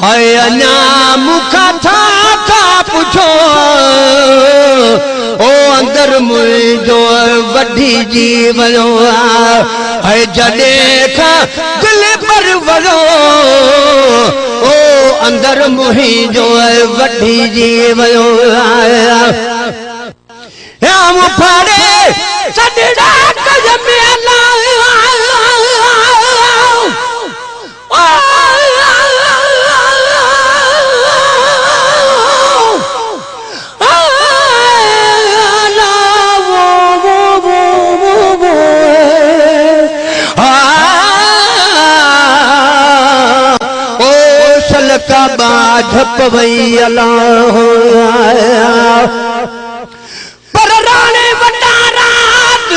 हाय अञा मुखा था पुछो ओ अंदर मुझो वठी जी वयो हाय जडे खा दिल पर वयो ओ अंदर मुझो वठी जी वयो हम फाड़े सडड़ा कजमेला का बाझप वही अल्लाह पर राणे वटा रात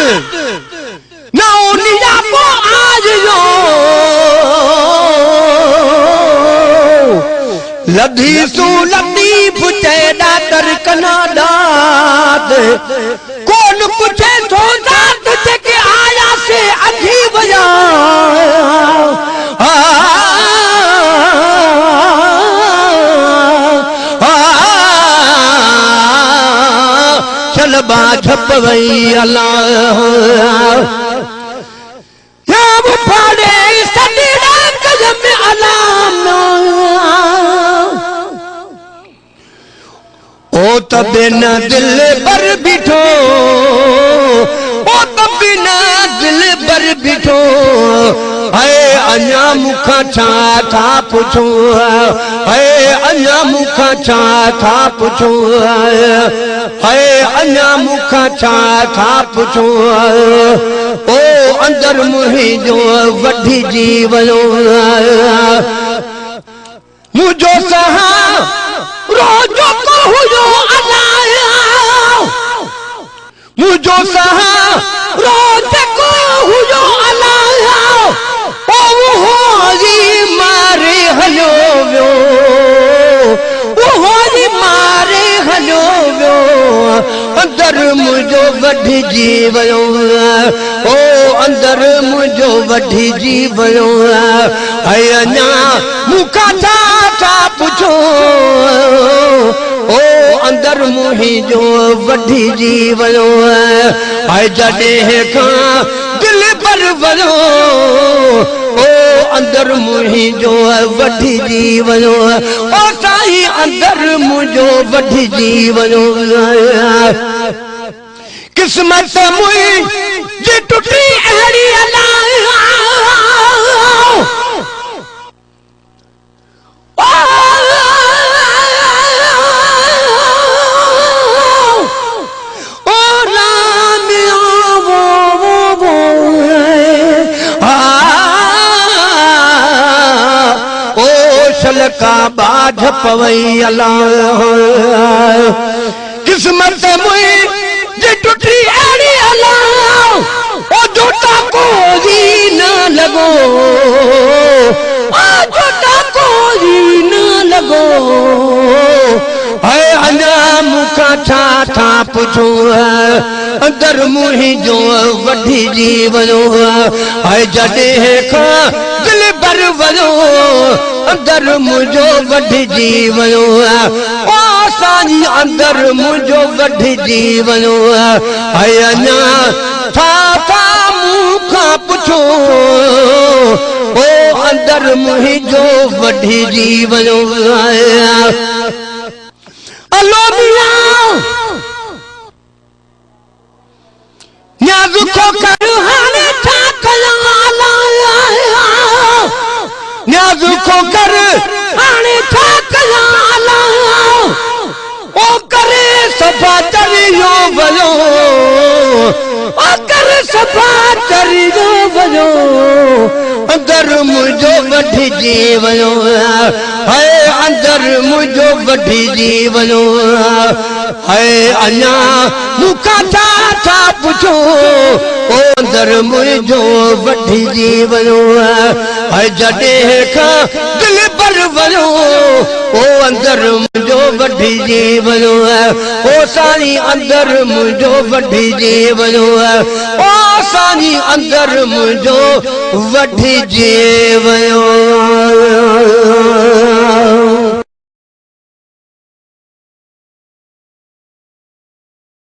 ना उनिया को आज यो लधी सू लधी पुछे दातर कना दात कौन पुछे तो दात के आया से अधी बजा चल बाझप वही अल्लाह हम फाड़े सडड़ा कदम अलाम ओ तबिन दिल पर बिठो ओ तबिन दिल पर बिठो है अञा मुखा छा था पुछो है अञा मुखा छा था पुछो है अञा मुखा छा था पुछो ओ अंदर मुझो वठी जी वयो मुझो सहा रोजो को हुयो अलाया मुझो सहा रोज को हुयो अलाया ओ होरी मारे हलो व्यो ओ होरी मारे हलो व्यो अंदर मुझो वठी जी वयो ओ अंदर मुझो वठी जी वयो है अञा मुखा था पुछो ओ अंदर मुझो वठी जी वयो है जडे खां दिल पर वयो ओ अंदर मुझो वठी जी वयो ओ साईं अंदर मुझो वठी जी वयो किस्मत मुझी टुटी अड़ी का बाझप वही अल्लाह किस्मत मुझी टुटी अड़ी अल्लाह ओ जोटा को जी न लगो ओ जोटा को जी न लगो है अञा मुखा छा था पुछो अंदर मुझो वठी जी वयो है जडे खां दिल पर वयो अंदर मुझो वठी जी वयो ओ साईं अंदर मुझो वठी जी वयो है अञा था मुखा पुछो ओ अंदर मुझो वठी जी वयो अलो मियां न्याज़ को कर हाने छा कला न्याज़ को कर हाने छा कला ओ करे सफा चरियो वयो ओ करे सफा चरियो वयो अंदर मुझो वठी जी वयो है अंदर मुझो वठी जी वयो है अञा मुखा था पुछो ओ अंदर मुझो वठी जी वयो है जडे खां दिल पर वञो ओ अंदर मुंहिंजो वढिजी वञो ओ साईं अंदर मुंहिंजो वढिजी वञो ओ साईं अंदर मुंहिंजो वढिजी वञो